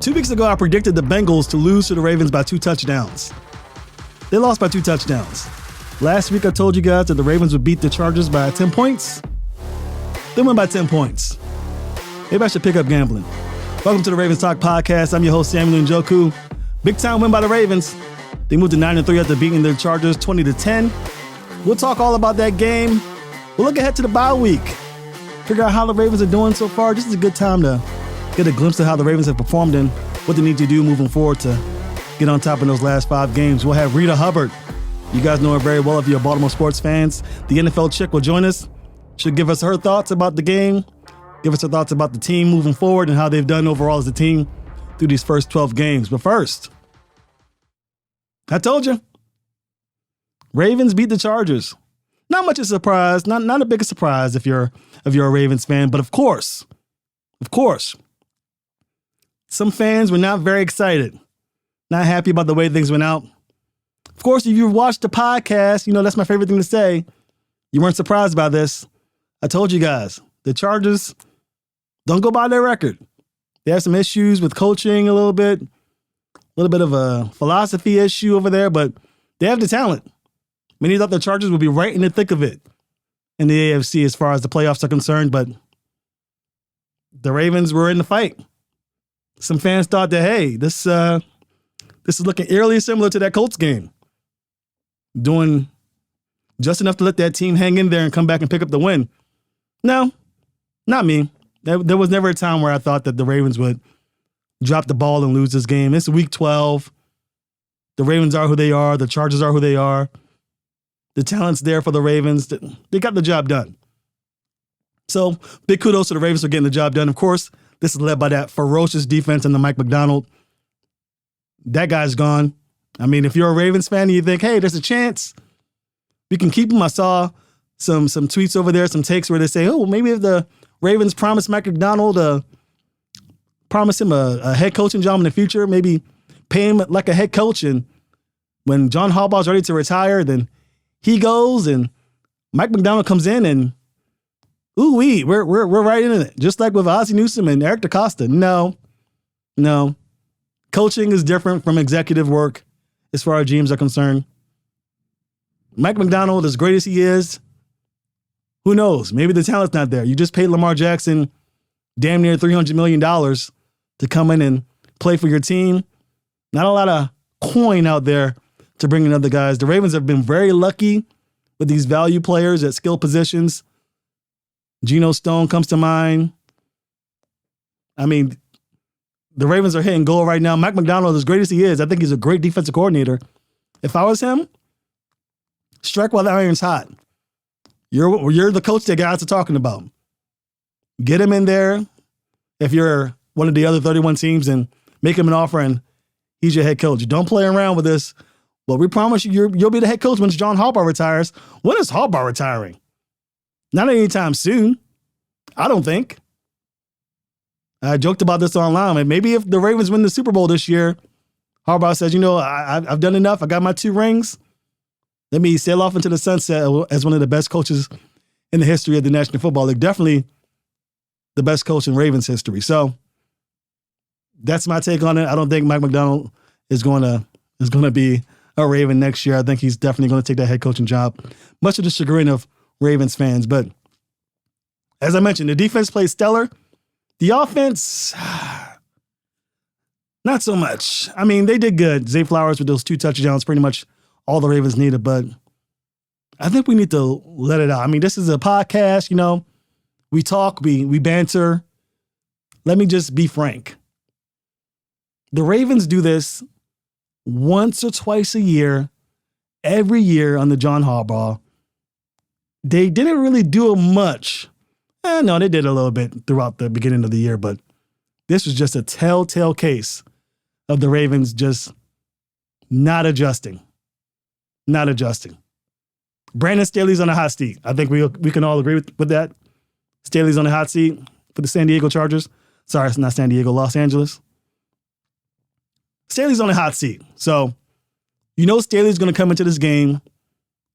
2 weeks ago, I predicted the Bengals to lose to the Ravens by 2 touchdowns. They lost by 2 touchdowns. Last week, I told you guys that the Ravens would beat the Chargers by 10 points. They won by 10 points. Maybe I should pick up gambling. Welcome to the Ravens Talk Podcast. I'm your host, Samuel Njoku. Big time win by the Ravens. They moved to 9-3 after beating the Chargers 20-10. We'll talk all about that game. We'll look ahead to the bye week. Figure out how the Ravens are doing so far. This is a good time to get a glimpse of how the Ravens have performed and what they need to do moving forward to get on top in those last 5 games. We'll have Reeta Hubbard. You guys know her very well if you're Baltimore sports fans. The TheNFLchick will join us. She'll give us her thoughts about the game, give us her thoughts about the team moving forward and how they've done overall as a team through these first 12 games. But first, I told you, Ravens beat the Chargers. Not much of a surprise, not a big surprise if you're a Ravens fan, but of course, some fans were not very excited, not happy about the way things went out. Of course, if you've watched the podcast, you know that's my favorite thing to say. You weren't surprised by this. I told you guys, the Chargers don't go by their record. They have some issues with coaching a little bit of a philosophy issue over there, but they have the talent. Many thought the Chargers would be right in the thick of it in the AFC as far as the playoffs are concerned, but the Ravens were in the fight. Some fans thought that, hey, this is looking eerily similar to that Colts game. Doing just enough to let that team hang in there and come back and pick up the win. No, not me. There was never a time where I thought that the Ravens would drop the ball and lose this game. It's week 12. The Ravens are who they are. The Chargers are who they are. The talent's there for the Ravens. They got the job done. So big kudos to the Ravens for getting the job done. Of course, this is led by that ferocious defense and the Mike McDonald. That guy's gone. I mean, if you're a Ravens fan and you think, hey, there's a chance we can keep him. I saw some tweets over there, some takes where they say, oh, maybe if the Ravens promise Mike McDonald, promise him a head coaching job in the future, maybe pay him like a head coach. And when John Harbaugh's ready to retire, then he goes and Mike McDonald comes in and we're right in it. Just like with Ozzie Newsome and Eric DeCosta. No. Coaching is different from executive work as far as GMs are concerned. Mike McDonald, as great as he is, who knows? Maybe the talent's not there. You just paid Lamar Jackson damn near $300 million to come in and play for your team. Not a lot of coin out there to bring in other guys. The Ravens have been very lucky with these value players at skill positions. Geno Stone comes to mind. I mean, the Ravens are hitting goal right now. Mike McDonald, as great as he is, I think he's a great defensive coordinator. If I was him, strike while the iron's hot. You're the coach that guys are talking about. Get him in there if you're one of the other 31 teams and make him an offer and he's your head coach. Don't play around with this. Well, we promise you'll be the head coach when John Harbaugh retires. When is Harbaugh retiring? Not anytime soon. I don't think. I joked about this online. And maybe if the Ravens win the Super Bowl this year, Harbaugh says, I've done enough. I got my 2 rings. Let me sail off into the sunset as one of the best coaches in the history of the National Football League. Definitely the best coach in Ravens history. So that's my take on it. I don't think Mike McDonald is going to be a Raven next year. I think he's definitely going to take that head coaching job, much to the chagrin of Ravens fans. But as I mentioned, the defense plays stellar. The offense, not so much. I mean, they did good. Zay Flowers with those 2 touchdowns, pretty much all the Ravens needed. But I think we need to let it out. I mean, this is a podcast, We talk, we banter. Let me just be frank. The Ravens do this once or twice a year, every year under John Harbaugh. They didn't really do much. No, they did a little bit throughout the beginning of the year, but this was just a telltale case of the Ravens just not adjusting. Brandon Staley's on the hot seat. I think we can all agree with that. Staley's on the hot seat for the San Diego Chargers. Sorry, it's not San Diego, Los Angeles. Staley's on the hot seat. So, Staley's going to come into this game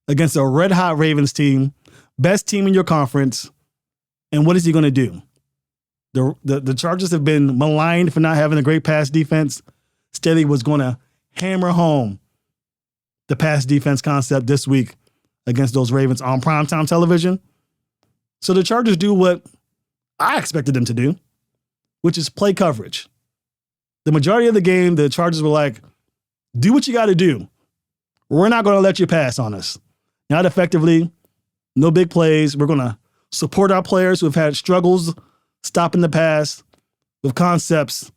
against a red-hot Ravens team, best team in your conference, and what is he going to do? The Chargers have been maligned for not having a great pass defense. Staley was going to hammer home the pass defense concept this week against those Ravens on primetime television. So the Chargers do what I expected them to do, which is play coverage. The majority of the game, the Chargers were like, do what you got to do. We're not going to let you pass on us. Not effectively, no big plays. We're going to support our players who have had struggles stopping the pass with concepts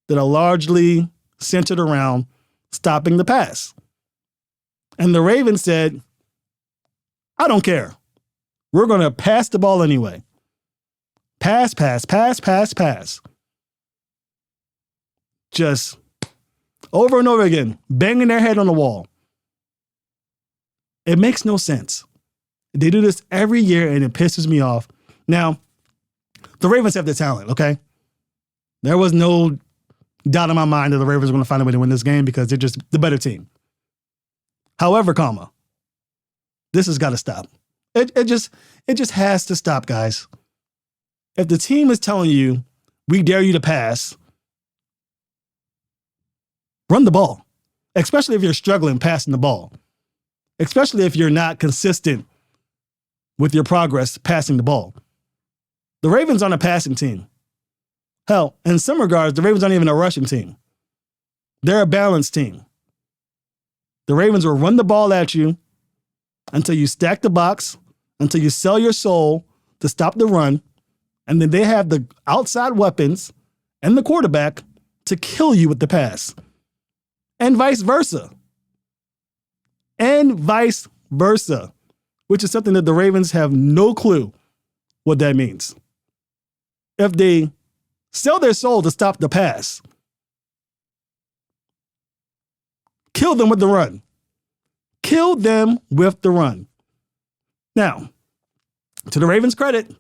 that are largely centered around stopping the pass. And the Ravens said, I don't care. We're going to pass the ball anyway. Pass, pass, pass, pass, pass. Just over and over again, banging their head on the wall. It makes no sense. They do this every year and it pisses me off. Now, the Ravens have the talent, okay? There was no doubt in my mind that the Ravens are going to find a way to win this game because they're just the better team. However, this has got to stop. It just has to stop, guys. If the team is telling you, we dare you to pass, run the ball, especially if you're struggling passing the ball, especially if you're not consistent with your progress passing the ball. The Ravens aren't a passing team. Hell, in some regards, the Ravens aren't even a rushing team. They're a balanced team. The Ravens will run the ball at you until you stack the box, until you sell your soul to stop the run, and then they have the outside weapons and the quarterback to kill you with the pass. And vice versa. Which is something that the Ravens have no clue what that means. If they sell their soul to stop the pass, kill them with the run. Kill them with the run. Now, to the Ravens' credit,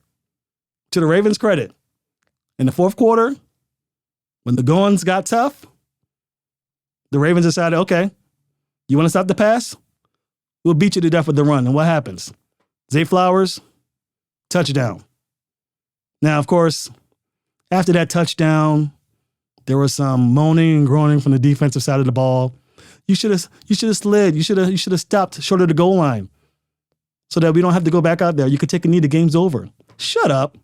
in the fourth quarter, when the goings got tough, the Ravens decided, okay, you want to stop the pass? We'll beat you to death with the run. And what happens? Zay Flowers, touchdown. Now, of course, after that touchdown, there was some moaning and groaning from the defensive side of the ball. You should have slid. You should have stopped short of the goal line so that we don't have to go back out there. You could take a knee. The game's over. Shut up.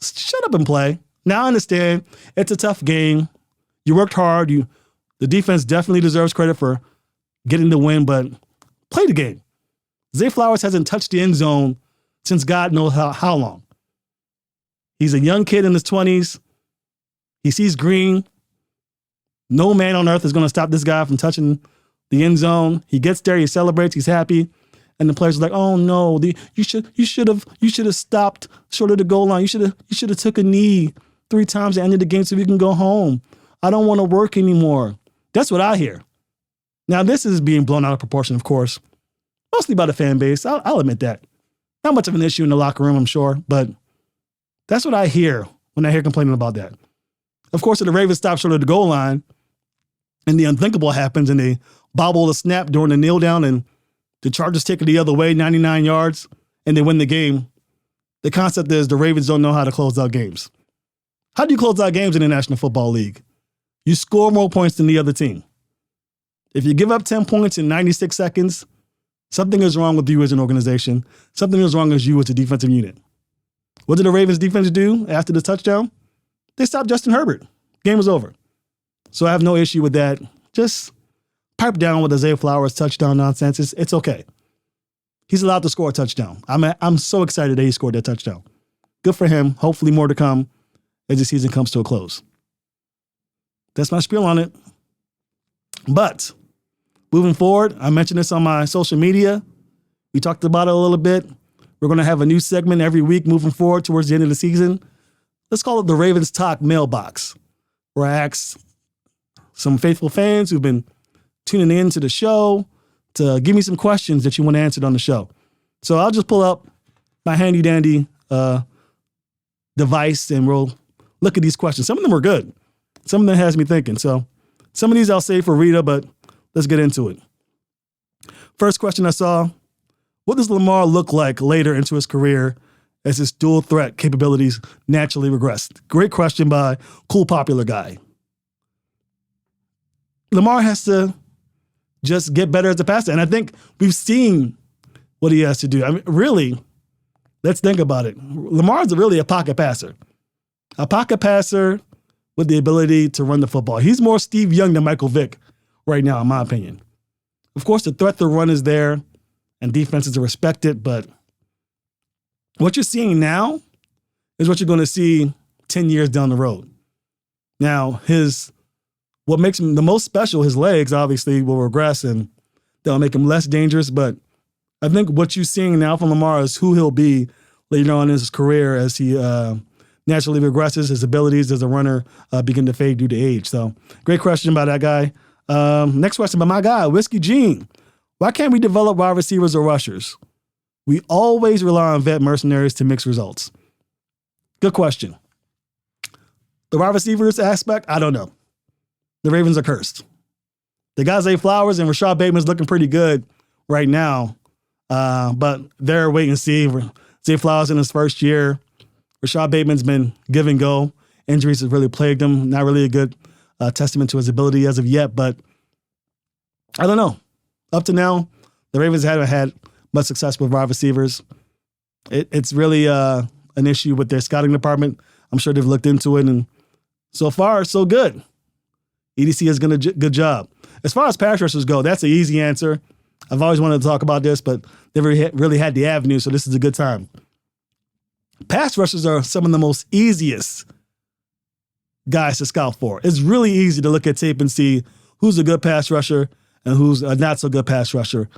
Shut up and play. Now I understand it's a tough game. You worked hard. The defense definitely deserves credit for getting the win, but play the game. Zay Flowers hasn't touched the end zone since God knows how long. He's a young kid in his 20s. He sees green. No man on earth is going to stop this guy from touching the end zone. He gets there, he celebrates, he's happy, and the players are like, "Oh no, you should have stopped short of the goal line. You should have took a knee 3 times at the end of the game so we can go home. I don't want to work anymore." That's what I hear. Now this is being blown out of proportion, of course, mostly by the fan base. I'll admit that. Not much of an issue in the locker room, I'm sure, but that's what I hear when I hear complaining about that. Of course, if the Ravens stop short of the goal line, and the unthinkable happens and they bobble the snap during the kneel down and the Chargers take it the other way, 99 yards, and they win the game. The concept is the Ravens don't know how to close out games. How do you close out games in the National Football League? You score more points than the other team. If you give up 10 points in 96 seconds, something is wrong with you as an organization. Something is wrong with you as a defensive unit. What did the Ravens defense do after the touchdown? They stopped Justin Herbert. Game was over. So I have no issue with that. Just pipe down with the Zay Flowers touchdown nonsense. It's okay. He's allowed to score a touchdown. I'm so excited that he scored that touchdown. Good for him. Hopefully more to come as the season comes to a close. That's my spiel on it. But moving forward, I mentioned this on my social media. We talked about it a little bit. We're going to have a new segment every week moving forward towards the end of the season. Let's call it the Ravens Talk Mailbox, where I ask some faithful fans who've been tuning in to the show to give me some questions that you want answered on the show. So I'll just pull up my handy dandy device and we'll look at these questions. Some of them are good. Some of them has me thinking. So some of these I'll save for Reeta, but let's get into it. First question I saw: what does Lamar look like later into his career as his dual threat capabilities naturally regress? Great question by Cool Popular Guy. Lamar has to just get better as a passer. And I think we've seen what he has to do. I mean, really, let's think about it. Lamar's really a pocket passer. A pocket passer with the ability to run the football. He's more Steve Young than Michael Vick right now, in my opinion. Of course, the threat to run is there, and defenses are respected, but what you're seeing now is what you're going to see 10 years down the road. Now, what makes him the most special, his legs obviously will regress and they'll make him less dangerous, but I think what you're seeing now from Lamar is who he'll be later on in his career as he naturally regresses, his abilities as a runner begin to fade due to age. So, great question by that guy. Next question by my guy, Whiskey Gene. Why can't we develop wide receivers or rushers? We always rely on vet mercenaries to mix results. Good question. The wide receivers aspect, I don't know. The Ravens are cursed. They got Zay Flowers and Rashad Bateman's looking pretty good right now, but they're wait and see. Zay Flowers in his first year. Rashad Bateman's been give and go. Injuries have really plagued him. Not really a good testament to his ability as of yet, but I don't know. Up to now, the Ravens haven't had much success with wide receivers. It's really an issue with their scouting department. I'm sure they've looked into it, and so far, so good. EDC has done a good job. As far as pass rushers go, that's an easy answer. I've always wanted to talk about this, but they've really had the avenue, so this is a good time. Pass rushers are some of the most easiest guys to scout for. It's really easy to look at tape and see who's a good pass rusher and who's a not so good pass rusher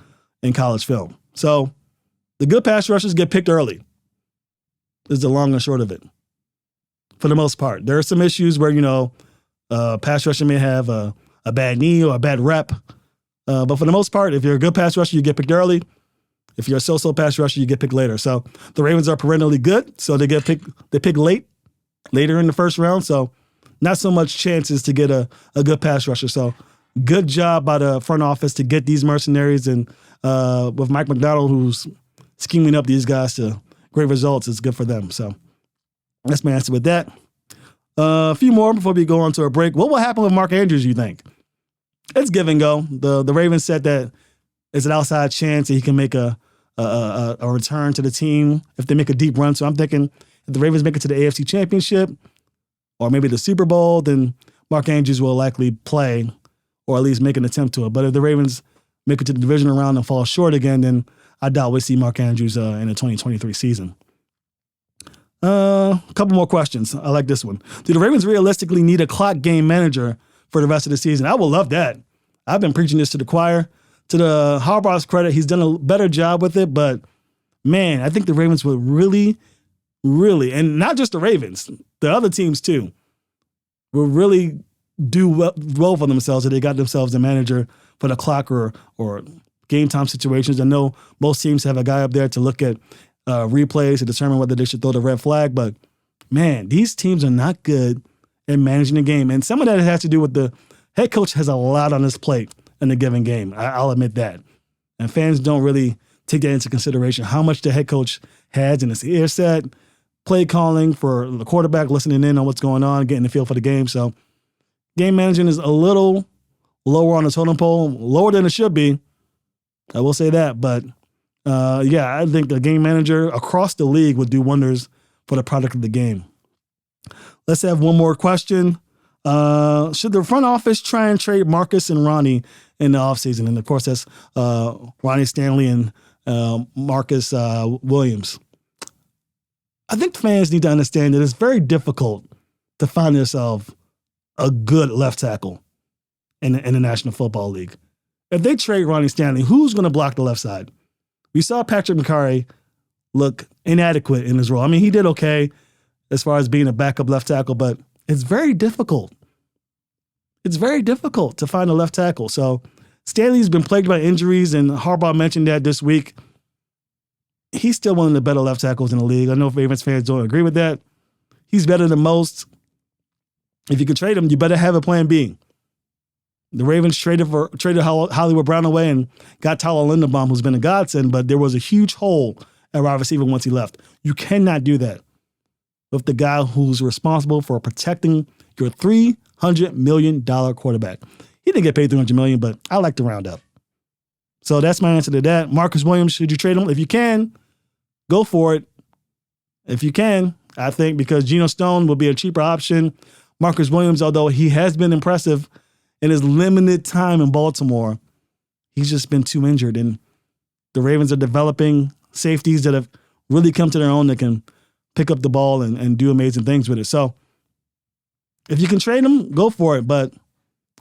in college film. So the good pass rushers get picked early is the long and short of it. For the most part. There are some issues where, pass rusher may have a bad knee or a bad rep. But for the most part, if you're a good pass rusher, you get picked early. If you're a so-so pass rusher, you get picked later. So the Ravens are perennially good, so they pick later in the first round. So not so much chances to get a good pass rusher. So good job by the front office to get these mercenaries, and with Mike McDonald, who's scheming up these guys to great results, it's good for them. So that's my answer with that. A few more before we go on to a break. What will happen with Mark Andrews, you think? It's give and go. The Ravens said that it's an outside chance that he can make a return to the team if they make a deep run. So I'm thinking if the Ravens make it to the AFC Championship or maybe the Super Bowl, then Mark Andrews will likely play or at least make an attempt to it. But if the Ravens make it to the divisional round and fall short again, then I doubt we'll see Mark Andrews in the 2023 season. A couple more questions. I like this one. Do the Ravens realistically need a clock game manager for the rest of the season? I would love that. I've been preaching this to the choir. To the Harbaugh's credit, he's done a better job with it, but man, I think the Ravens would really, and not just the Ravens, the other teams too, will really do well for themselves if they got themselves a manager for the clock or game time situations. I know most teams have a guy up there to look at replays to determine whether they should throw the red flag, but man, these teams are not good at managing the game. And some of that has to do with the head coach has a lot on his plate in a given game. I'll admit that. And fans don't really take that into consideration, how much the head coach has in his ear set, play calling for the quarterback, listening in on what's going on, getting the feel for the game. So game managing is a little lower on the totem pole, lower than it should be. I will say that. But I think a game manager across the league would do wonders for the product of the game. Let's have one more question. Should the front office try and trade Marcus and Ronnie in the offseason? And of course, that's Ronnie Stanley and Marcus Williams. I think fans need to understand that it's very difficult to find yourself a good left tackle in the National Football League. If they trade Ronnie Stanley, who's going to block the left side? We saw Patrick McCarry look inadequate in his role. I mean, he did okay as far as being a backup left tackle, but it's very difficult. It's very difficult to find a left tackle. So Stanley's been plagued by injuries, and Harbaugh mentioned that this week. He's still one of the better left tackles in the league. I know Ravens fans don't agree with that. He's better than most. If you could trade him, you better have a plan B. The Ravens traded Hollywood Brown away and got Tyler Linderbaum, who's been a godsend, but there was a huge hole at wide receiver once he left. You cannot do that with the guy who's responsible for protecting your $300 million quarterback. He didn't get paid $300 million, but I like to round up. So that's my answer to that. Marcus Williams, should you trade him? If you can, go for it. If you can, I think, because Geno Stone will be a cheaper option. Marcus Williams, although he has been impressive in his limited time in Baltimore, he's just been too injured. And the Ravens are developing safeties that have really come to their own that can pick up the ball and do amazing things with it. So if you can trade him, go for it. But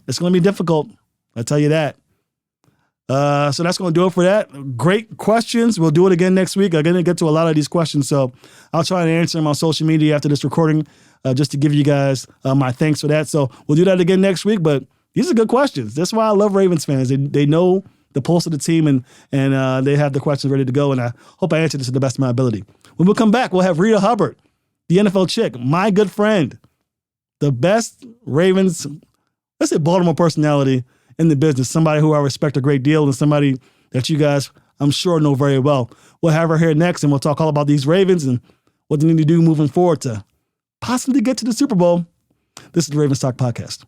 it's going to be difficult. I'll tell you that. So that's going to do it for that. Great questions. We'll do it again next week. I'm going to get to a lot of these questions, so I'll try to answer them on social media after this recording just to give you guys my thanks for that. So we'll do that again next week, but these are good questions. That's why I love Ravens fans. They know the pulse of the team, and they have the questions ready to go, and I hope I answered this to the best of my ability. When we come back, we'll have Reeta Hubbard, the NFL chick, my good friend, the best Ravens, let's say Baltimore personality in the business, somebody who I respect a great deal and somebody that you guys, I'm sure, know very well. We'll have her here next, and we'll talk all about these Ravens and what they need to do moving forward to possibly get to the Super Bowl. This is the Ravens Talk Podcast.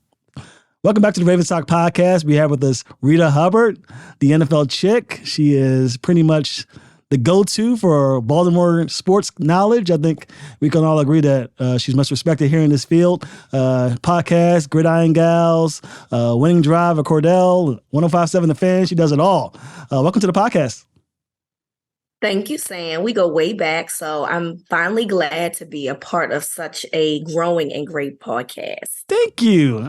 Welcome back to the Ravens Talk Podcast. We have with us Reeta Hubbard, the NFL chick. She is pretty much the go-to for Baltimore sports knowledge. I think we can all agree that she's much respected here in this field. Podcast, Gridiron Gals, Winning Drive of Cordell, 105.7 The Fan. She does it all. Welcome to the podcast. Thank you, Sam. We go way back, so I'm finally glad to be a part of such a growing and great podcast. Thank you.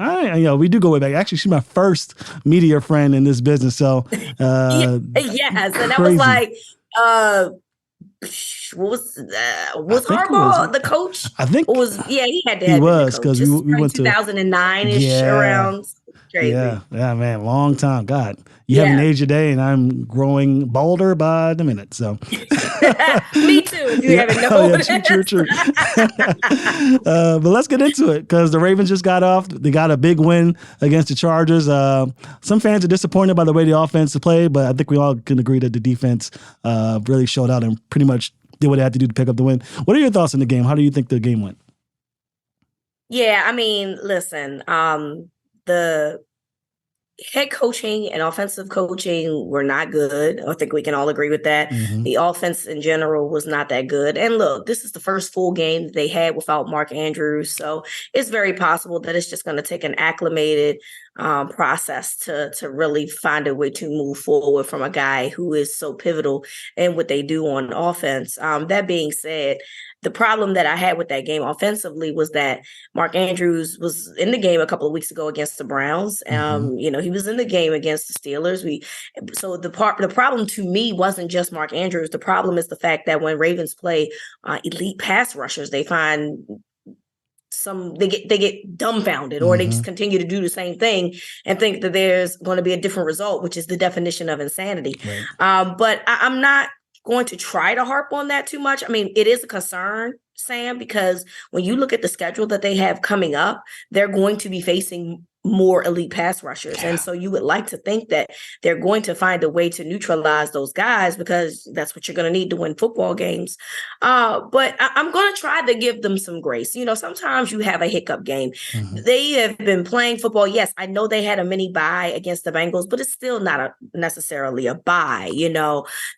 We do go way back. Actually, she's my first media friend in this business. So, yes, and that was like, was Harbaugh the coach? I think he had to. He was, because we went to 2009-ish around. Crazy. Yeah, man, long time. God, you haven't aged a day, and I'm growing balder by the minute. So, me too. If you haven't noticed. True. But let's get into it, because the Ravens just got off. They got a big win against the Chargers. Some fans are disappointed by the way the offense played, but I think we all can agree that the defense really showed out and pretty much did what they had to do to pick up the win. What are your thoughts on the game? How do you think the game went? Yeah, I mean, listen, the head coaching and offensive coaching were not good. I think we can all agree with that. Mm-hmm. The offense in general was not that good. And look, this is the first full game that they had without Mark Andrews. So it's very possible that it's just going to take an acclimated process to really find a way to move forward from a guy who is so pivotal in what they do on offense. That being said, the problem that I had with that game offensively was that Mark Andrews was in the game a couple of weeks ago against the Browns. He was in the game against the Steelers. So the problem to me wasn't just Mark Andrews. The problem is the fact that when Ravens play elite pass rushers, they find they get dumbfounded, or they just continue to do the same thing and think that there's going to be a different result, which is the definition of insanity. Right. But I'm not going to try to harp on that too much. I mean, it is a concern, Sam, because when you look at the schedule that they have coming up, they're going to be facing more elite pass rushers. Yeah. And so you would like to think that they're going to find a way to neutralize those guys, because that's what you're going to need to win football games. But I'm going to try to give them some grace. Sometimes you have a hiccup game. Mm-hmm. They have been playing football. Yes, I know they had a mini bye against the Bengals, but it's still not necessarily a bye.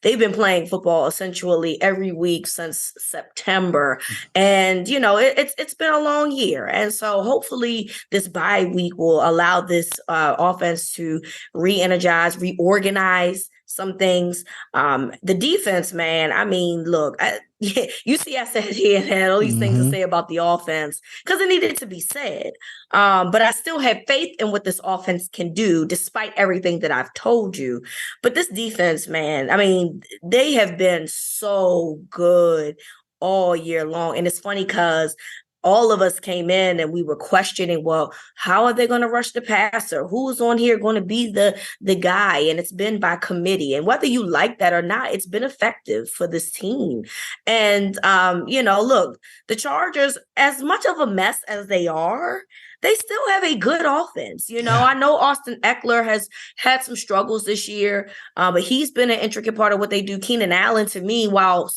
They've been playing football essentially every week since September. And, it's been a long year. And so hopefully this bye week will allow this offense to re-energize, reorganize some things. The defense, man, I mean, look, you see, I said here and had all these things to say about the offense because it needed to be said. But I still have faith in what this offense can do, despite everything that I've told you. But this defense, man, I mean, they have been so good all year long. And it's funny because all of us came in and we were questioning, well, how are they going to rush the passer? Who's on here going to be the guy? And it's been by committee. And whether you like that or not, it's been effective for this team. And, look, the Chargers, as much of a mess as they are, they still have a good offense. I know Austin Eckler has had some struggles this year, but he's been an intricate part of what they do. Keenan Allen, to me, while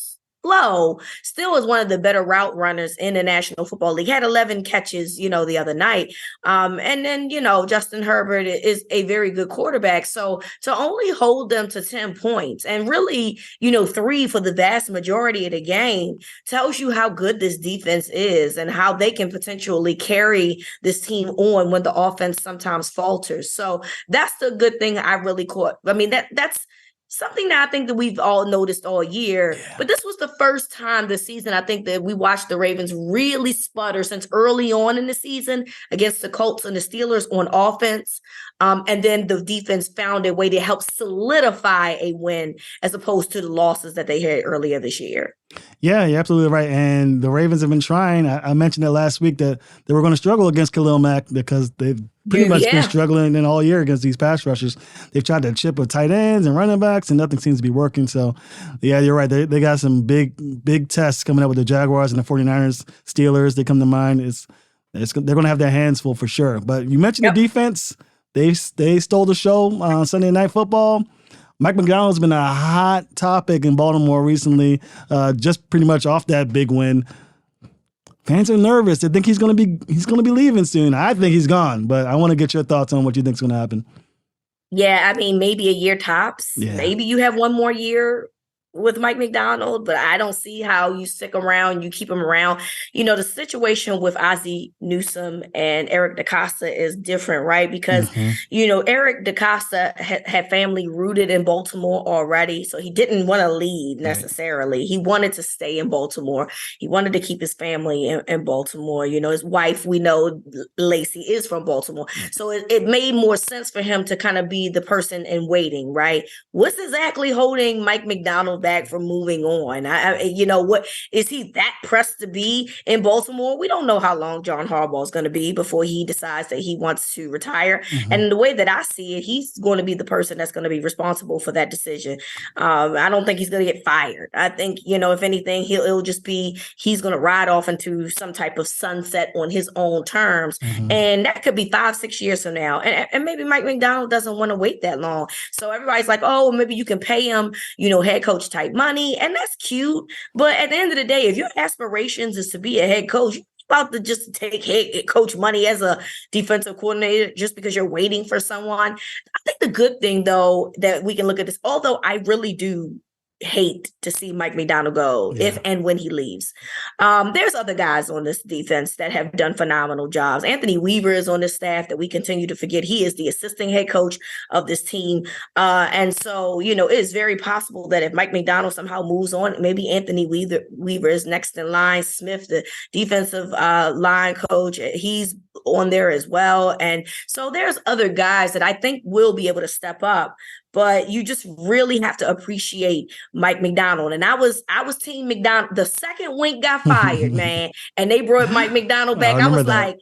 slow, still is one of the better route runners in the National Football League. He had 11 catches, the other night. And then, Justin Herbert is a very good quarterback. So to only hold them to 10 points and really, 3 for the vast majority of the game tells you how good this defense is and how they can potentially carry this team on when the offense sometimes falters. So that's the good thing I really caught. I mean, that's something that I think that we've all noticed all year, but this was the first time this season I think that we watched the Ravens really sputter since early on in the season against the Colts and the Steelers on offense. And then the defense found a way to help solidify a win as opposed to the losses that they had earlier this year. Yeah, you're absolutely right. And the Ravens have been trying. I mentioned it last week that they were going to struggle against Khalil Mack because they've pretty much been struggling in all year against these pass rushers. They've tried to chip with tight ends and running backs, and nothing seems to be working. So, yeah, you're right. They got some big tests coming up with the Jaguars and the 49ers, Steelers. They come to mind. They're going to have their hands full for sure. But you mentioned the defense. They stole the show on Sunday Night Football. Mike Macdonald's been a hot topic in Baltimore recently, just pretty much off that big win. Fans are nervous. They think he's going to be leaving soon. I think he's gone, but I want to get your thoughts on what you think is going to happen. Yeah, I mean, maybe a year tops. Yeah. Maybe you have one more year with Mike Macdonald, but I don't see how you stick around, you keep him around. The situation with Ozzie Newsome and Eric DeCosta is different, right? Because, Eric DeCosta had family rooted in Baltimore already, so he didn't want to leave necessarily. Right. He wanted to stay in Baltimore. He wanted to keep his family in Baltimore. His wife, we know, Lacey, is from Baltimore. So it made more sense for him to kind of be the person in waiting, right? What's exactly holding Mike Macdonald back from moving on? What is he that pressed to be in Baltimore? We don't know how long John Harbaugh is going to be before he decides that he wants to retire. And the way that I see it, he's going to be the person that's going to be responsible for that decision. I don't think he's going to get fired. I think, if anything, it'll just be, he's going to ride off into some type of sunset on his own terms. And that could be 5-6 years from now. And maybe Mike Macdonald doesn't want to wait that long. So everybody's like, oh, maybe you can pay him, head coach type money, and that's cute. But at the end of the day, if your aspirations is to be a head coach, you're about to just take head coach money as a defensive coordinator just because you're waiting for someone. I think the good thing, though, that we can look at this, although I really do hate to see Mike Macdonald go if and when he leaves. There's other guys on this defense that have done phenomenal jobs. Anthony Weaver is on this staff that we continue to forget. He is the assistant head coach of this team. And so, it is very possible that if Mike Macdonald somehow moves on, maybe Anthony Weaver is next in line. Smith, the defensive line coach, he's on there as well. And so there's other guys that I think will be able to step up. But you just really have to appreciate Mike Macdonald. And I was team Macdonald. The second Wink got fired, man, and they brought Mike Macdonald back. I was like,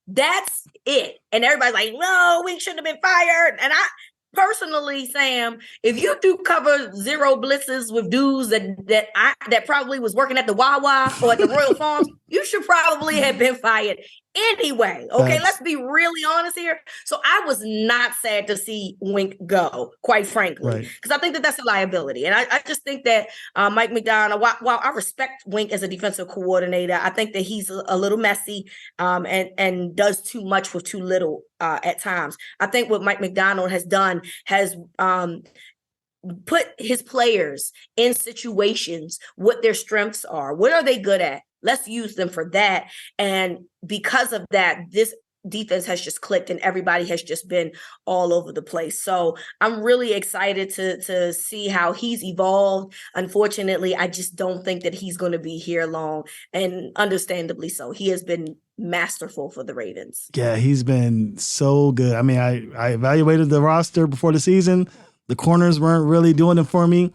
that's it. And everybody's like, no, Wink shouldn't have been fired. And I personally, Sam, if you do cover zero blitzes with dudes that probably was working at the Wawa or at the Royal Farms, you should probably have been fired anyway. Okay, let's be really honest here. So I was not sad to see Wink go, quite frankly, because I think that that's a liability. And I just think that Mike Macdonald, while I respect Wink as a defensive coordinator, I think that he's a little messy and does too much with too little at times. I think what Mike Macdonald has done has put his players in situations, what their strengths are, what are they good at? Let's use them for that. And because of that, this defense has just clicked and everybody has just been all over the place. So I'm really excited to see how he's evolved. Unfortunately, I just don't think that he's going to be here long, and understandably so. He has been masterful for the Ravens. Yeah, he's been so good. I mean, I evaluated the roster before the season. The corners weren't really doing it for me.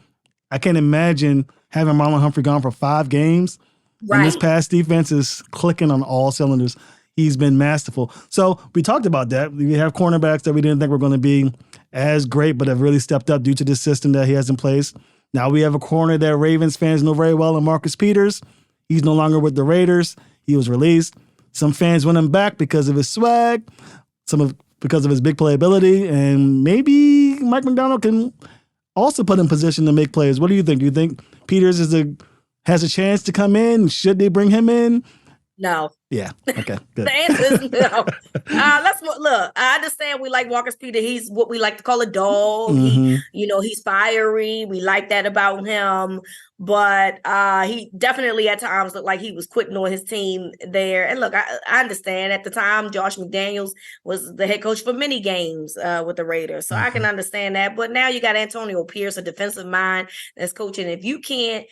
I can't imagine having Marlon Humphrey gone for 5 games. Right. And this pass defense is clicking on all cylinders. He's been masterful. So we talked about that. We have cornerbacks that we didn't think were going to be as great, but have really stepped up due to the system that he has in place. Now we have a corner that Ravens fans know very well in Marcus Peters. He's no longer with the Raiders. He was released. Some fans want him back because of his swag, because of his big playability, and maybe Mike Macdonald can also put in position to make plays. What do you think? Do you think Peters is a has a chance to come in? Should they bring him in? No. Yeah. Okay. Good. The answer is no. Look. I understand we like Marcus Peters. He's what we like to call a dog. Mm-hmm. He's fiery. We like that about him. But he definitely at times looked like he was quitting on his team there. And look, I understand at the time Josh McDaniels was the head coach for many games with the Raiders. So I can understand that. But now you got Antonio Pierce, a defensive mind that's coaching. If you can't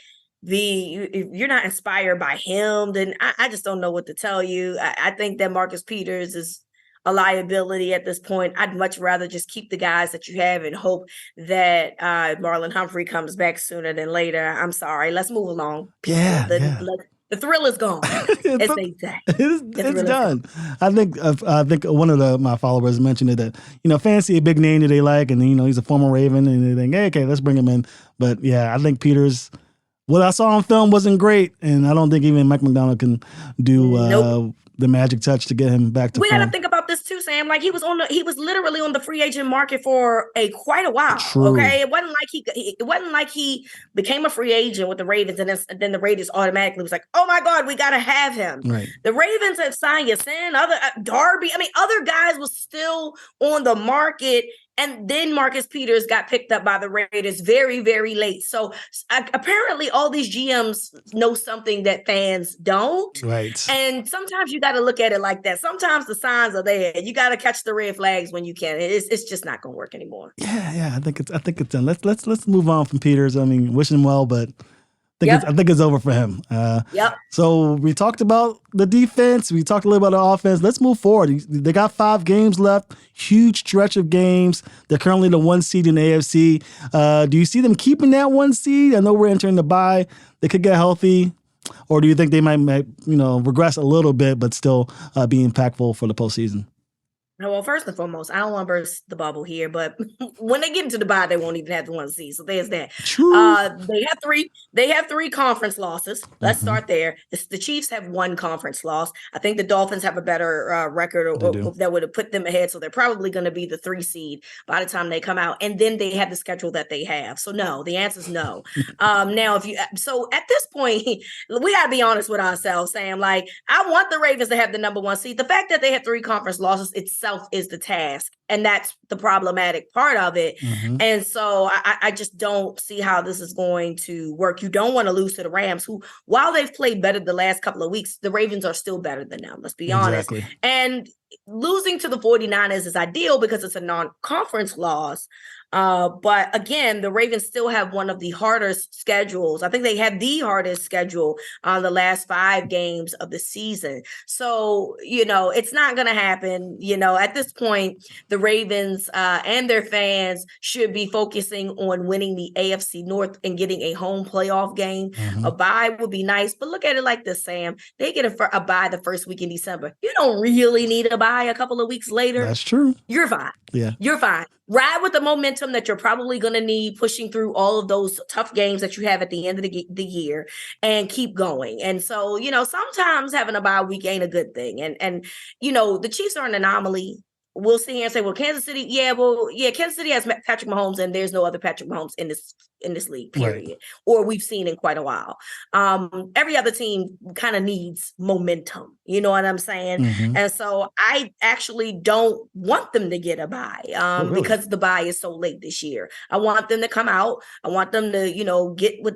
if you're not inspired by him, then I just don't know what to tell you. I think that Marcus Peters is a liability at this point. I'd much rather just keep the guys that you have and hope that Marlon Humphrey comes back sooner than later. I'm sorry. Let's move along. Yeah. The thrill is gone. It's done. I think one of my followers mentioned it that, Fancy, a big name that they like, and, he's a former Raven, and they think, hey, okay, let's bring him in. But, yeah, I think Peters, what I saw on film wasn't great, and I don't think even Mike McDonald can do the magic touch to get him back to We form. got to think about this too, Sam. Like he was literally on the free agent market for quite a while. True. Okay, it wasn't like he became a free agent with the Ravens, and then the Raiders automatically was like, oh my God, we got to have him. Right. The Ravens have signed Yasin, Darby. I mean, other guys was still on the market. And then Marcus Peters got picked up by the Raiders very, very late. So apparently all these GMs know something that fans don't. Right. And sometimes you got to look at it like that. Sometimes the signs are there. You got to catch the red flags when you can. It's just not going to work anymore. Yeah. I think it's done. Let's move on from Peters. I mean, wish him well, but I think it's over for him. Yep. So we talked about the defense. We talked a little about the offense. Let's move forward. They got 5 games left. Huge stretch of games. They're currently the 1 seed in the AFC. Do you see them keeping that 1 seed? I know we're entering the bye. They could get healthy. Or do you think they might regress a little bit, but still be impactful for the postseason? Well, first and foremost, I don't want to burst the bubble here, but when they get into the bye, they won't even have the 1 seed. So there's that. True. They have 3 conference losses. Let's start there. The Chiefs have 1 conference loss. I think the Dolphins have a better record that would have put them ahead. So they're probably going to be the 3 seed by the time they come out. And then they have the schedule that they have. So no, the answer is no. Now, so at this point, we got to be honest with ourselves, Sam. Like, I want the Ravens to have the number 1 seed. The fact that they have 3 conference losses itself is the task, and that's the problematic part of it. And so I just don't see how this is going to work. You don't want to lose to the Rams, who, while they've played better the last couple of weeks, the Ravens are still better than them. Let's be honest. And losing to the 49ers is ideal because it's a non-conference loss. But again, the Ravens still have one of the hardest schedules. I think they have the hardest schedule on the last 5 games of the season. So, it's not going to happen. At this point, the Ravens and their fans should be focusing on winning the AFC North and getting a home playoff game. A bye would be nice, but look at it like this, Sam. They get a bye the first week in December. You don't really need a bye a couple of weeks later. That's true. You're fine. Yeah. You're fine. Ride with the momentum that you're probably going to need pushing through all of those tough games that you have at the end of the year and keep going. And so, sometimes having a bye week ain't a good thing. And the Chiefs are an anomaly. We'll sit here and say, well, Kansas City, Kansas City has Patrick Mahomes, and there's no other Patrick Mahomes in this league, period. Right. Or we've seen in quite a while. Every other team kind of needs momentum. You know what I'm saying? And so I actually don't want them to get a bye because the bye is so late this year. I want them to come out. I want them to,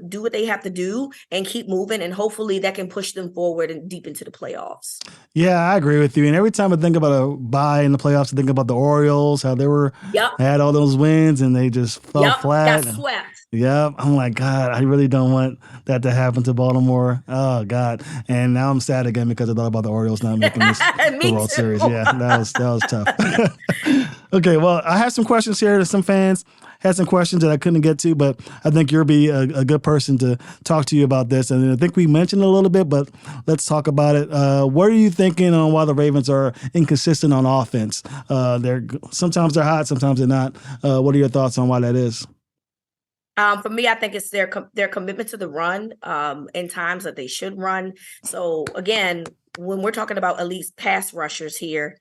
do what they have to do and keep moving. And hopefully that can push them forward and deep into the playoffs. Yeah, I agree with you. And every time I think about a bye in the playoffs, I think about the Orioles, how they had all those wins and they just fell flat. Got swept. Yep. I'm like, God, I really don't want that to happen to Baltimore. Oh, God. And now I'm sad again because I thought about the Orioles not making this the World Series. Yeah, that was tough. Okay, well, I have some questions here to some fans. Had some questions that I couldn't get to, but I think you'll be a good person to talk to you about this. And I think we mentioned it a little bit, but let's talk about it. What are you thinking on why the Ravens are inconsistent on offense? Sometimes they're hot, sometimes they're not. What are your thoughts on why that is? For me, I think it's their commitment to the run in times that they should run. So again, when we're talking about elite pass rushers here,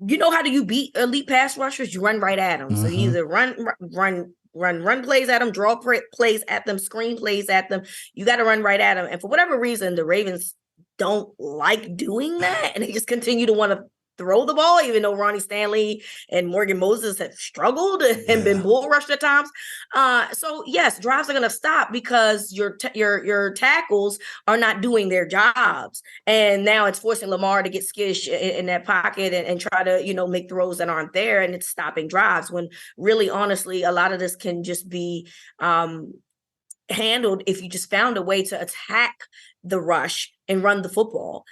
how do you beat elite pass rushers? You run right at them. So you either run run plays at them, draw plays at them, screen plays at them. You got to run right at them. And for whatever reason, the Ravens don't like doing that, and they just continue to want to throw the ball, even though Ronnie Stanley and Morgan Moses have struggled and been bull rushed at times. So yes, drives are going to stop because your tackles are not doing their jobs, and now it's forcing Lamar to get skittish in that pocket and try to make throws that aren't there, and it's stopping drives. When really, honestly, a lot of this can just be handled if you just found a way to attack the rush and run the football.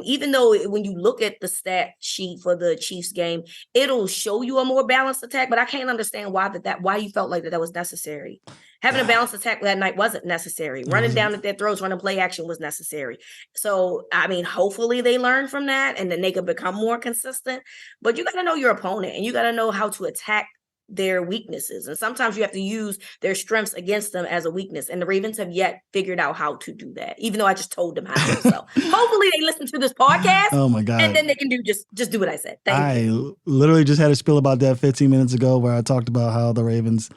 Even though when you look at the stat sheet for the Chiefs game, it'll show you a more balanced attack, but I can't understand why you felt like that was necessary. Having a balanced attack that night wasn't necessary. Running down at their throats, running play action was necessary. So, I mean, hopefully they learn from that and then they can become more consistent, but you got to know your opponent and you got to know how to attack their weaknesses. And sometimes you have to use their strengths against them as a weakness. And the Ravens have yet figured out how to do that, even though I just told them how. So hopefully they listen to this podcast. Oh my God. And then they can just do what I said. Thank you. Literally just had a spiel about that 15 minutes ago where I talked about how the Ravens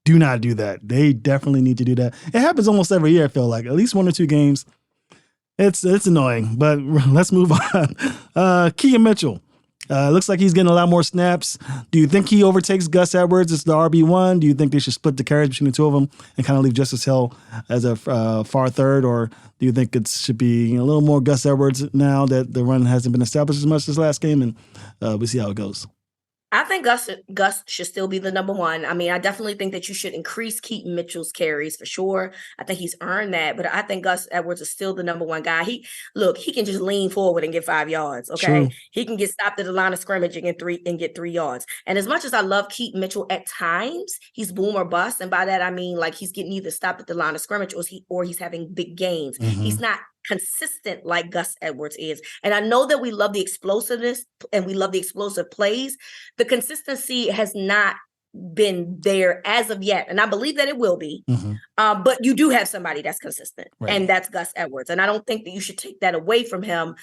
do not do that. They definitely need to do that. It happens almost every year, I feel like. At least 1 or 2 games. It's annoying, but let's move on. Keaton Mitchell. Looks like he's getting a lot more snaps. Do you think he overtakes Gus Edwards as the RB1? Do you think they should split the carries between the two of them and kind of leave Justice Hill as a far third? Or do you think it should be a little more Gus Edwards now that the run hasn't been established as much this last game? And we see how it goes. I think Gus should still be the number one. I mean, I definitely think that you should increase Keaton Mitchell's carries for sure. I think he's earned that, but I think Gus Edwards is still the number one guy. He can just lean forward and get 5 yards. Okay. True. He can get stopped at the line of scrimmage and get 3 yards. And as much as I love Keaton Mitchell, at times he's boom or bust. And by that, I mean, like, he's getting either stopped at the line of scrimmage or he's having big gains. Mm-hmm. He's not consistent like Gus Edwards is. And I know that we love the explosiveness and we love the explosive plays. The consistency has not been there as of yet. And I believe that it will be. Mm-hmm. But you do have somebody that's consistent, right, and that's Gus Edwards. And I don't think that you should take that away from him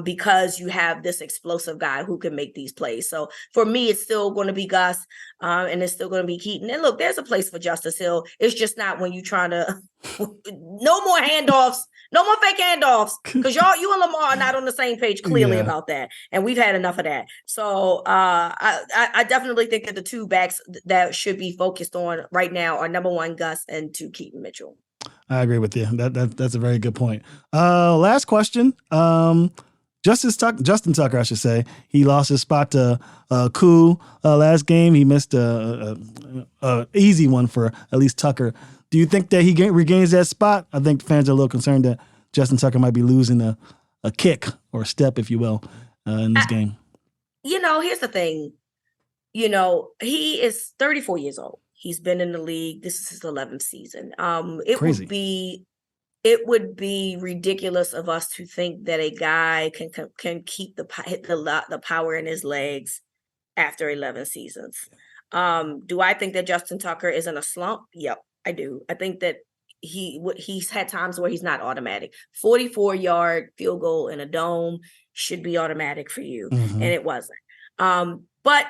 because you have this explosive guy who can make these plays. So for me, it's still going to be Gus and it's still going to be Keaton. And look, there's a place for Justice Hill. It's just not when you're trying to no more handoffs. No more fake handoffs, because you and Lamar are not on the same page clearly about that, and we've had enough of that. So I definitely think that the two backs that should be focused on right now are number one Gus and 2 Keaton Mitchell. I agree with you. That's a very good point. Last question. Justin Tucker, I should say, he lost his spot to Koo last game. He missed a easy one for at least Tucker. Do you think that he regains that spot? I think fans are a little concerned that Justin Tucker might be losing a kick or a step, if you will, in this game. Here's the thing. He is 34 years old. He's been in the league. This is his 11th season. Crazy. It would be ridiculous of us to think that a guy can keep the power in his legs after 11 seasons. Do I think that Justin Tucker is in a slump? Yep. I do. I think that he's had times where he's not automatic. 44-yard field goal in a dome should be automatic for you, and it wasn't. But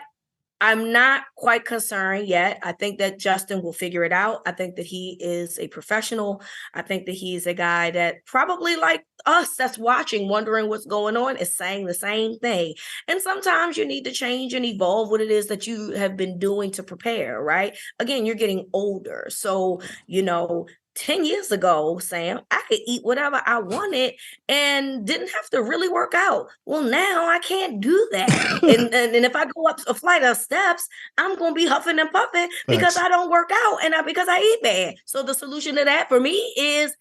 I'm not quite concerned yet. I think that Justin will figure it out. I think that he is a professional. I think that he's a guy that probably, like us that's watching, wondering what's going on, is saying the same thing. And sometimes you need to change and evolve what it is that you have been doing to prepare, right? Again, you're getting older. So, 10 years ago, Sam, I could eat whatever I wanted and didn't have to really work out. Well, now I can't do that. and if I go up a flight of steps, I'm going to be huffing and puffing because I don't work out and because I eat bad. So the solution to that for me is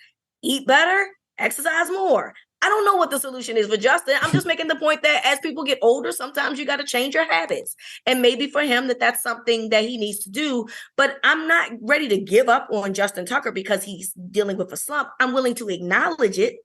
eat better, exercise more. I don't know what the solution is for Justin. I'm just making the point that as people get older, sometimes you got to change your habits. And maybe for him that's something that he needs to do. But I'm not ready to give up on Justin Tucker because he's dealing with a slump. I'm willing to acknowledge it.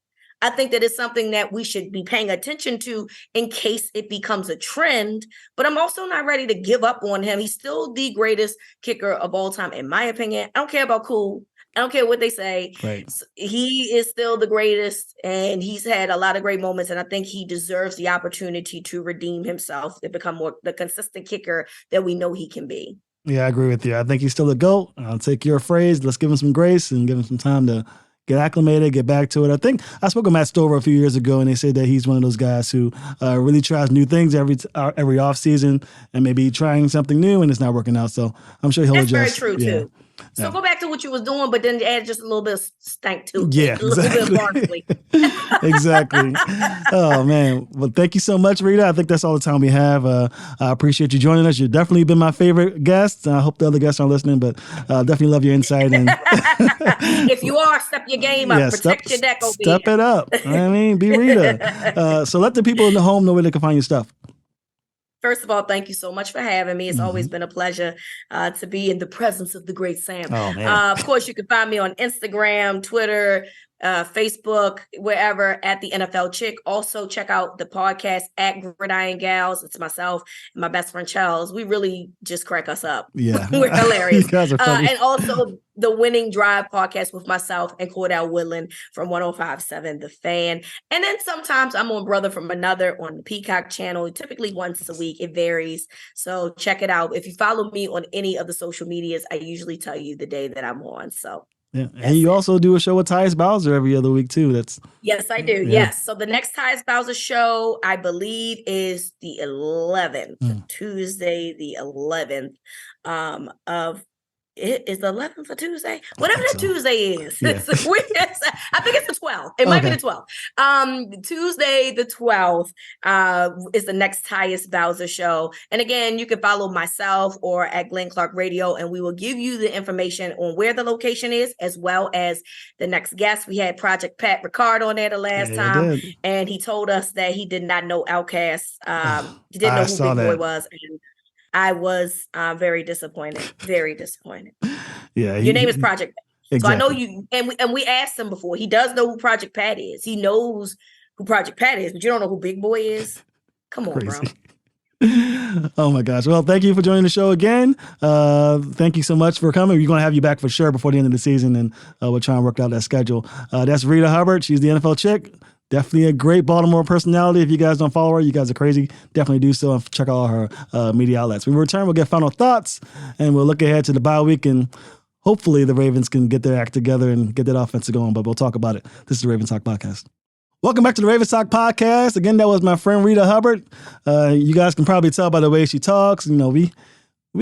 I think that it's something that we should be paying attention to in case it becomes a trend. But I'm also not ready to give up on him. He's still the greatest kicker of all time, in my opinion. I don't care about Cool. I don't care what they say. Right. He is still the greatest, and he's had a lot of great moments, and I think he deserves the opportunity to redeem himself and become more the consistent kicker that we know he can be. Yeah, I agree with you. I think he's still a GOAT. I'll take your phrase. Let's give him some grace and give him some time to get acclimated, get back to it. I think I spoke with Matt Stover a few years ago, and they said that he's one of those guys who really tries new things every offseason and maybe trying something new, and it's not working out. So I'm sure he'll adjust. That's very true, too. So go back to what you was doing, but then add just a little bit of stank to it. Yeah, exactly. A little bit of Exactly. Oh, man. Well, thank you so much, Reeta. I think that's all the time we have. I appreciate you joining us. You've definitely been my favorite guest. I hope the other guests are listening, but definitely love your insight. And if you are, step your game up. Protect your deck over Step it up. I mean, be Reeta. So let the people in the home know where they can find your stuff. First of all, thank you so much for having me. It's always been a pleasure to be in the presence of the great Sam. Oh, man. Of course, you can find me on Instagram, Twitter, Facebook, wherever at TheNFLchick. Also, check out the podcast at Gridiron Gals. It's myself and my best friend Charles. We really just crack us up. Yeah. We're hilarious. You guys are funny. And also the Winning Drive podcast with myself and Cordell Woodland from 105.7 The Fan. And then sometimes I'm on Brother from Another on the Peacock channel, typically once a week. It varies. So check it out. If you follow me on any of the social medias, I usually tell you the day that I'm on. So yeah, and you also do a show with Tyus Bowser every other week too. Yes, I do. Yeah. Yes. So the next Tyus Bowser show, I believe, is the 11th, Tuesday, the 11th of. It is the 11th for Tuesday. Whatever that Tuesday is. Yeah. I think it's the 12th. It might be the 12th. Tuesday, the 12th is the next Tyus Bowser show. And again, you can follow myself or at Glenn Clark Radio, and we will give you the information on where the location is, as well as the next guest. We had Project Pat Ricard on there the last time, and he told us that he did not know Outkast. He didn't know who Big Boy was. And I was very disappointed. Very disappointed. Yeah, your name is Project Pat. Exactly. So I know you, and we asked him before. He does know who Project Pat is. He knows who Project Pat is, but you don't know who Big Boy is. Come on, bro. Oh my gosh. Well, thank you for joining the show again. Thank you so much for coming. We're going to have you back for sure before the end of the season, and we'll try and work out that schedule. That's Reeta Hubbard. She's the NFL chick. Definitely a great Baltimore personality. If you guys don't follow her, you guys are crazy. Definitely do so and check out all her media outlets. When we return, we'll get final thoughts, and we'll look ahead to the bye week, and hopefully the Ravens can get their act together and get that offense going, but we'll talk about it. This is the Ravens Talk Podcast. Welcome back to the Ravens Talk Podcast. Again, that was my friend Reeta Hubbard. You guys can probably tell by the way she talks. You know, we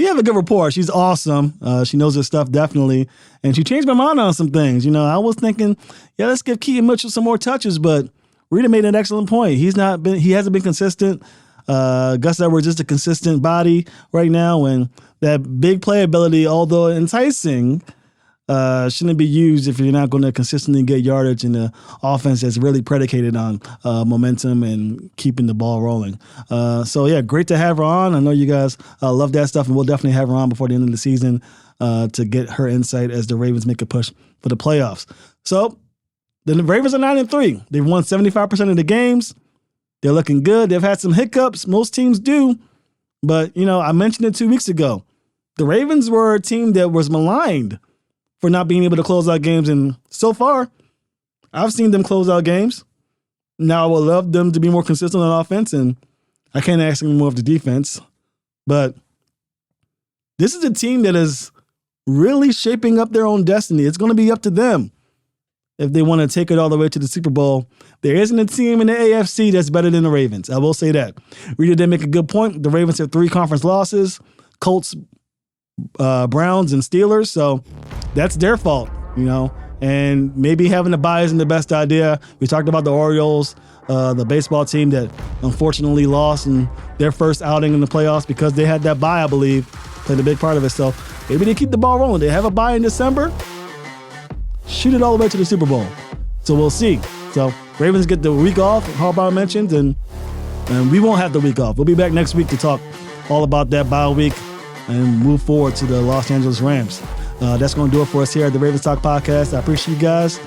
have a good rapport. She's awesome. She knows her stuff, definitely. And she changed my mind on some things. You know, I was thinking, yeah, let's give Keaton Mitchell some more touches, but Reeta made an excellent point. He hasn't been consistent. Gus Edwards is a consistent body right now, and that big playability, although enticing, shouldn't be used if you're not going to consistently get yardage in the offense that's really predicated on momentum and keeping the ball rolling. So, yeah, great to have her on. I know you guys love that stuff, and we'll definitely have her on before the end of the season to get her insight as the Ravens make a push for the playoffs. So, the Ravens are 9-3. They've won 75% of the games. They're looking good. They've had some hiccups. Most teams do. But, you know, I mentioned it 2 weeks ago. The Ravens were a team that was maligned for not being able to close out games. And so far, I've seen them close out games. Now, I would love them to be more consistent on offense, and I can't ask them more of the defense. But this is a team that is really shaping up their own destiny. It's going to be up to them if they want to take it all the way to the Super Bowl. There isn't a team in the AFC that's better than the Ravens. I will say that. Reeta did make a good point. The Ravens have 3 conference losses: Colts, Browns, and Steelers. So that's their fault, you know. And maybe having a bye isn't the best idea. We talked about the Orioles, the baseball team that unfortunately lost in their first outing in the playoffs because they had that bye, I believe, played a big part of it. So maybe they keep the ball rolling. They have a bye in December. Shoot it all the way to the Super Bowl. So we'll see. So Ravens get the week off, Harbaugh mentioned, and we won't have the week off. We'll be back next week to talk all about that bye week and move forward to the Los Angeles Rams. That's going to do it for us here at the Ravens Talk Podcast. I appreciate you guys.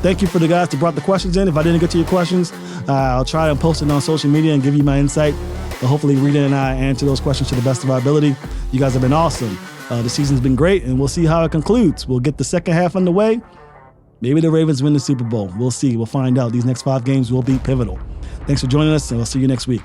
Thank you for the guys that brought the questions in. If I didn't get to your questions, I'll try and post it on social media and give you my insight. But hopefully Reeta and I answer those questions to the best of our ability. You guys have been awesome. The season's been great, and we'll see how it concludes. We'll get the second half underway. Maybe the Ravens win the Super Bowl. We'll see. We'll find out. These next 5 games will be pivotal. Thanks for joining us, and we'll see you next week.